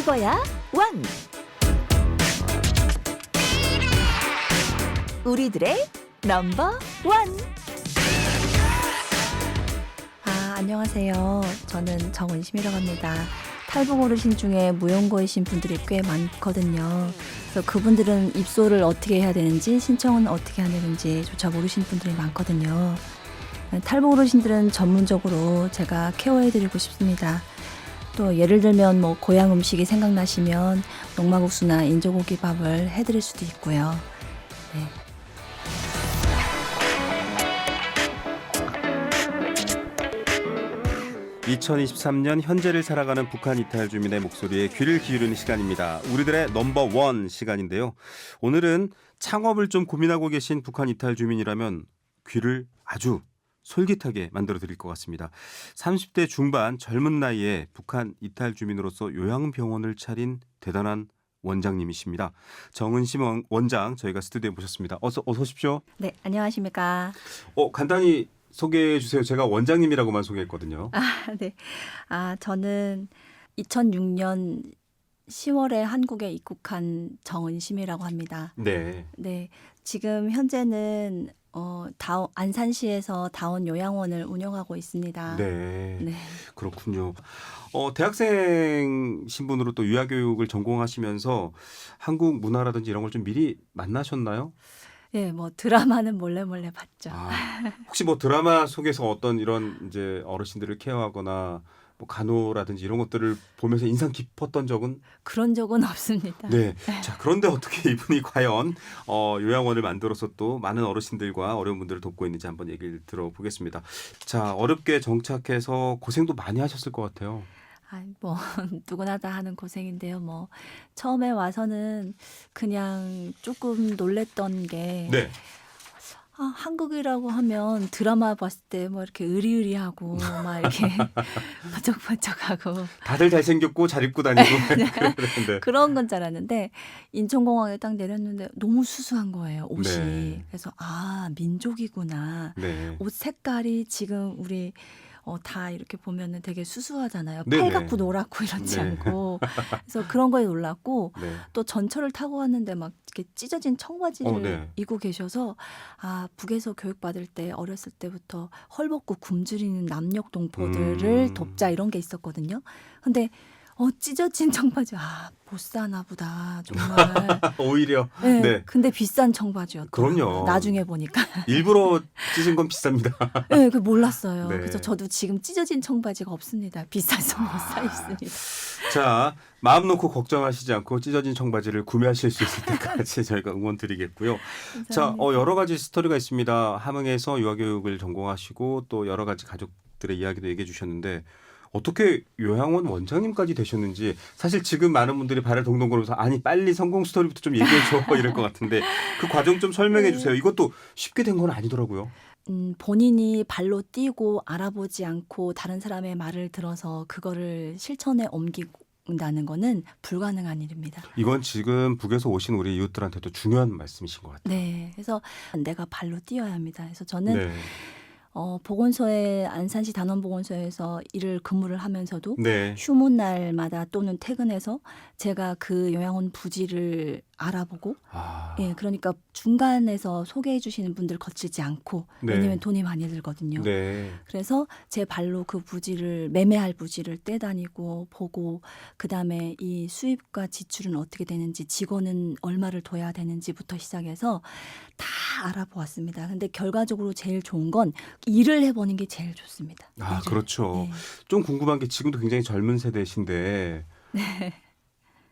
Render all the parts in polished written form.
이거야 원. 우리들의 넘버 원. 안녕하세요. 저는 정은심이라고 합니다. 탈북 어르신 중에 무용고이신 분들이 꽤 많거든요. 그래서 그분들은 입소를 어떻게 해야 되는지, 신청은 어떻게 해야 되는지 조차 모르시는 분들이 많거든요. 탈북 어르신들은 전문적으로 제가 케어해드리고 싶습니다. 또 예를 들면 고향 음식이 생각나시면 농마국수나 인조고기밥을 해드릴 수도 있고요. 네. (2023년) 현재를 살아가는 북한 이탈 주민의 목소리에 귀를 기울이는 시간입니다. 우리들의 넘버 원 시간인데요. 오늘은 창업을 좀 고민하고 계신 북한 이탈 주민이라면 귀를 아주 솔깃하게 만들어 드릴 것 같습니다. 30대 중반 젊은 나이에 북한 이탈 주민으로서 요양병원을 차린 대단한 원장님이십니다. 정은심 원장 저희가 스튜디오에 모셨습니다. 어서 오십시오. 네, 안녕하십니까. 간단히 소개해 주세요. 제가 원장님이라고만 소개했거든요. 네. 저는 2006년 10월에 한국에 입국한 정은심이라고 합니다. 네. 네. 지금 현재는 안산시에서 다운 요양원을 운영하고 있습니다. 네. 네. 그렇군요. 대학생 신분으로 또 유아교육을 전공하시면서 한국 문화라든지 이런 걸 좀 미리 만나셨나요? 네, 드라마는 몰래 봤죠. 혹시 드라마 속에서 어떤 이런 이제 어르신들을 케어하거나 간호라든지 이런 것들을 보면서 인상 깊었던 적은? 그런 적은 없습니다. 네. 자, 그런데 어떻게 이분이 과연 요양원을 만들어서 또 많은 어르신들과 어려운 분들을 돕고 있는지 한번 얘기를 들어보겠습니다. 자, 어렵게 정착해서 고생도 많이 하셨을 것 같아요. 누구나 다 하는 고생인데요. 처음에 와서는 그냥 조금 놀랬던 게 네. 한국이라고 하면 드라마 봤을 때 이렇게 으리으리하고 막 이렇게 번쩍번쩍하고 다들 잘생겼고 잘 입고 다니고 그랬는데. 그런 건 줄 알았는데 인천공항에 딱 내렸는데 너무 수수한 거예요, 옷이. 네. 그래서 민족이구나. 네. 옷 색깔이 지금 우리 다 이렇게 보면은 되게 수수하잖아요. 네네. 빨갛고 노랗고 이렇지 네. 않고. 그래서 그런 거에 놀랐고 네. 또 전철을 타고 왔는데 막 이렇게 찢어진 청바지를 네. 입고 계셔서 북에서 교육받을 때 어렸을 때부터 헐벗고 굶주리는 남녘동포들을 돕자 이런 게 있었거든요. 근데 찢어진 청바지 못 사나 보다 정말. 오히려. 네, 네. 근데 비싼 청바지였더라고요. 그럼요. 나중에 보니까. 일부러 찢은 건 비쌉니다. 네, 그 몰랐어요. 네. 그래서 저도 지금 찢어진 청바지가 없습니다. 비싸서 못 사 있습니다. 자, 마음 놓고 걱정하시지 않고 찢어진 청바지를 구매하실 수 있을 때까지 저희가 응원 드리겠고요. 자, 여러 가지 스토리가 있습니다. 함흥에서 유아교육을 전공하시고 또 여러 가지 가족들의 이야기도 얘기해 주셨는데 어떻게 요양원 원장님까지 되셨는지 사실 지금 많은 분들이 발을 동동 걸면서 빨리 성공 스토리부터 좀 얘기해줘 이럴 것 같은데 그 과정 좀 설명해 주세요. 이것도 쉽게 된 건 아니더라고요. 본인이 발로 뛰고 알아보지 않고 다른 사람의 말을 들어서 그거를 실천에 옮긴다는 거는 불가능한 일입니다. 이건 지금 북에서 오신 우리 이웃들한테도 중요한 말씀이신 것 같아요. 네, 그래서 내가 발로 뛰어야 합니다. 그래서 저는 네. 보건소에 안산시 단원보건소에서 근무를 하면서도 네. 휴무 날마다 또는 퇴근해서 제가 그 요양원 부지를 알아보고 그러니까 중간에서 소개해 주시는 분들 거치지 않고 네. 왜냐하면 돈이 많이 들거든요. 네. 그래서 제 발로 그 부지를 매매할 부지를 떼다니고 보고 그다음에 이 수입과 지출은 어떻게 되는지 직원은 얼마를 둬야 되는지부터 시작해서 다 알아보았습니다. 근데 결과적으로 제일 좋은 건 일을 해보는 게 제일 좋습니다. 일을. 그렇죠. 네. 좀 궁금한 게 지금도 굉장히 젊은 세대신데 네.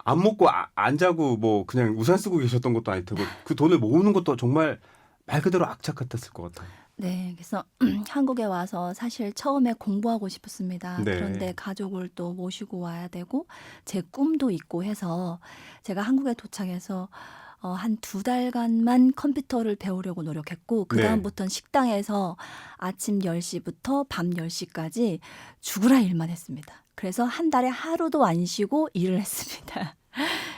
안 먹고 안 자고 그냥 우산 쓰고 계셨던 것도 아닐 테고 그 돈을 모으는 것도 정말 말 그대로 악착 같았을 것 같아요. 네, 그래서 한국에 와서 사실 처음에 공부하고 싶었습니다. 네. 그런데 가족을 또 모시고 와야 되고 제 꿈도 있고 해서 제가 한국에 도착해서 한 2달간만 컴퓨터를 배우려고 노력했고 그다음부터는 식당에서 아침 10시부터 밤 10시까지 죽으라 일만 했습니다. 그래서 한 달에 하루도 안 쉬고 일을 했습니다.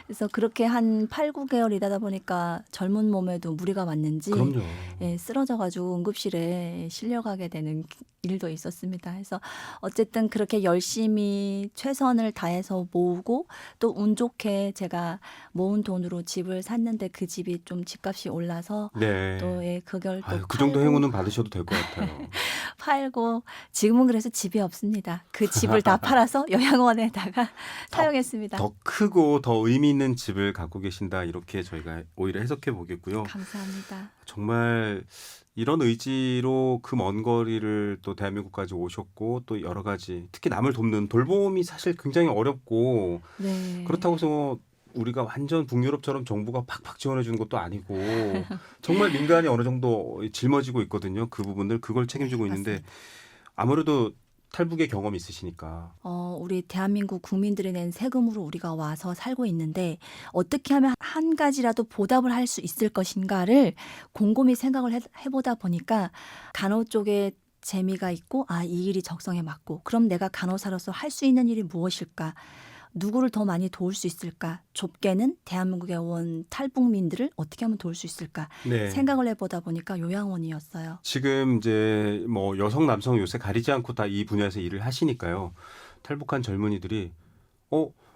그래서 그렇게 한 8, 9개월 일하다 보니까 젊은 몸에도 무리가 왔는지 그럼요. 예, 쓰러져가지고 응급실에 실려가게 되는 일도 있었습니다. 그래서 어쨌든 그렇게 열심히 최선을 다해서 모으고 또 운 좋게 제가 모은 돈으로 집을 샀는데 그 집이 좀 집값이 올라서 네. 또 예, 그걸 또 아유, 그 정도 팔고 행운은 받으셔도 될 것 같아요. 팔고 지금은 그래서 집이 없습니다. 그 집을 다 팔아서 요양원에다가 사용했습니다. 더 크고 더 의미 있는 집을 갖고 계신다 이렇게 저희가 오히려 해석해 보겠고요. 감사합니다. 정말 이런 의지로 그 먼 거리를 또 대한민국까지 오셨고 또 여러 가지 특히 남을 돕는 돌봄이 사실 굉장히 어렵고 네. 그렇다고 해서 우리가 완전 북유럽처럼 정부가 팍팍 지원해 주는 것도 아니고 정말 민간이 어느 정도 짊어지고 있거든요. 그 부분들 그걸 책임지고 있는데 맞습니다. 아무래도 탈북의 경험이 있으시니까 우리 대한민국 국민들이 낸 세금으로 우리가 와서 살고 있는데 어떻게 하면 한 가지라도 보답을 할 수 있을 것인가를 곰곰이 생각을 해보다 보니까 간호 쪽에 재미가 있고 이 일이 적성에 맞고 그럼 내가 간호사로서 할 수 있는 일이 무엇일까? 누구를 더 많이 도울 수 있을까? 좁게는 대한민국에 온 탈북민들을 어떻게 하면 도울 수 있을까? 네. 생각을 해보다 보니까 요양원이었어요. 지금 이제 뭐 여성 남성 요새 가리지 않고 다 이 분야에서 일을 하시니까요. 탈북한 젊은이들이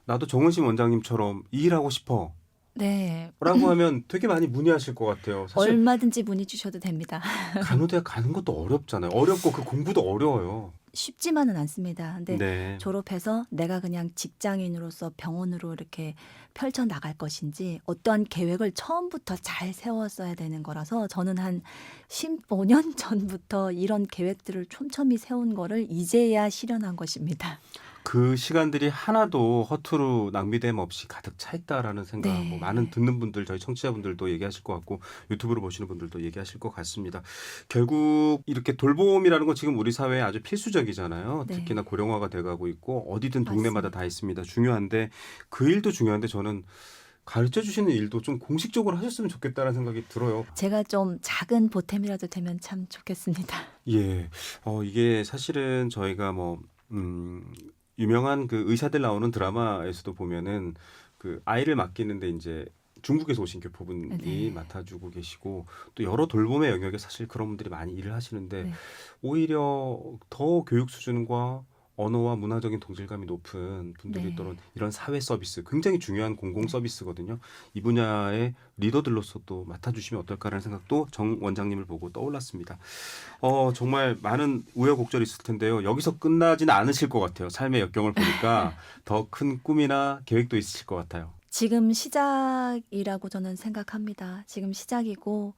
나도 정은심 원장님처럼 이 일하고 싶어 네. 라고 하면 되게 많이 문의하실 것 같아요. 사실 얼마든지 문의 주셔도 됩니다. 간호대 가는 것도 어렵잖아요. 어렵고 그 공부도 어려워요. 쉽지만은 않습니다. 근데 네. 졸업해서 내가 그냥 직장인으로서 병원으로 이렇게 펼쳐 나갈 것인지 어떠한 계획을 처음부터 잘 세웠어야 되는 거라서 저는 한 15년 전부터 이런 계획들을 촘촘히 세운 거를 이제야 실현한 것입니다. 그 시간들이 하나도 허투루 낭비됨 없이 가득 차 있다라는 생각, 네. 뭐 많은 듣는 분들, 저희 청취자분들도 얘기하실 것 같고 유튜브로 보시는 분들도 얘기하실 것 같습니다. 결국 이렇게 돌봄이라는 건 지금 우리 사회에 아주 필수적이잖아요. 네. 특히나 고령화가 돼가고 있고 어디든 동네마다 맞습니다. 다 있습니다. 중요한데 그 일도 중요한데 저는 가르쳐 주시는 일도 좀 공식적으로 하셨으면 좋겠다는 생각이 들어요. 제가 좀 작은 보탬이라도 되면 참 좋겠습니다. 예, 이게 사실은 저희가 유명한 그 의사들 나오는 드라마에서도 보면은 그 아이를 맡기는데 이제 중국에서 오신 교포분이 네. 맡아주고 계시고 또 여러 돌봄의 영역에 사실 그런 분들이 많이 일을 하시는데 네. 오히려 더 교육 수준과 언어와 문화적인 동질감이 높은 분들이 네. 또는 이런 사회 서비스 굉장히 중요한 공공 서비스거든요. 이 분야의 리더들로서 또 맡아주시면 어떨까라는 생각도 정 원장님을 보고 떠올랐습니다. 정말 많은 우여곡절이 있을 텐데요. 여기서 끝나지는 않으실 것 같아요. 삶의 역경을 보니까 더 큰 꿈이나 계획도 있으실 것 같아요. 지금 시작이라고 저는 생각합니다. 지금 시작이고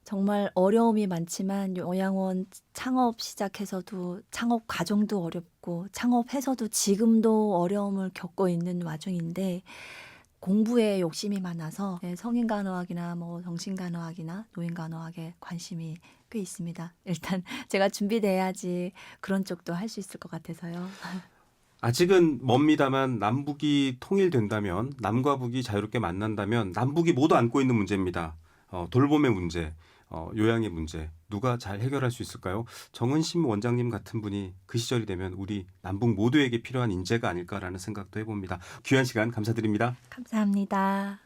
정말 어려움이 많지만 요양원 창업 시작해서도 창업 과정도 어렵고 창업해서도 지금도 어려움을 겪고 있는 와중인데 공부에 욕심이 많아서 성인간호학이나 뭐 정신간호학이나 노인간호학에 관심이 꽤 있습니다. 일단 제가 준비돼야지 그런 쪽도 할 수 있을 것 같아서요. 아직은 멉니다만 남북이 통일된다면 남과 북이 자유롭게 만난다면 남북이 모두 안고 있는 문제입니다. 돌봄의 문제, 요양의 문제 누가 잘 해결할 수 있을까요? 정은심 원장님 같은 분이 그 시절이 되면 우리 남북 모두에게 필요한 인재가 아닐까라는 생각도 해봅니다. 귀한 시간 감사드립니다. 감사합니다.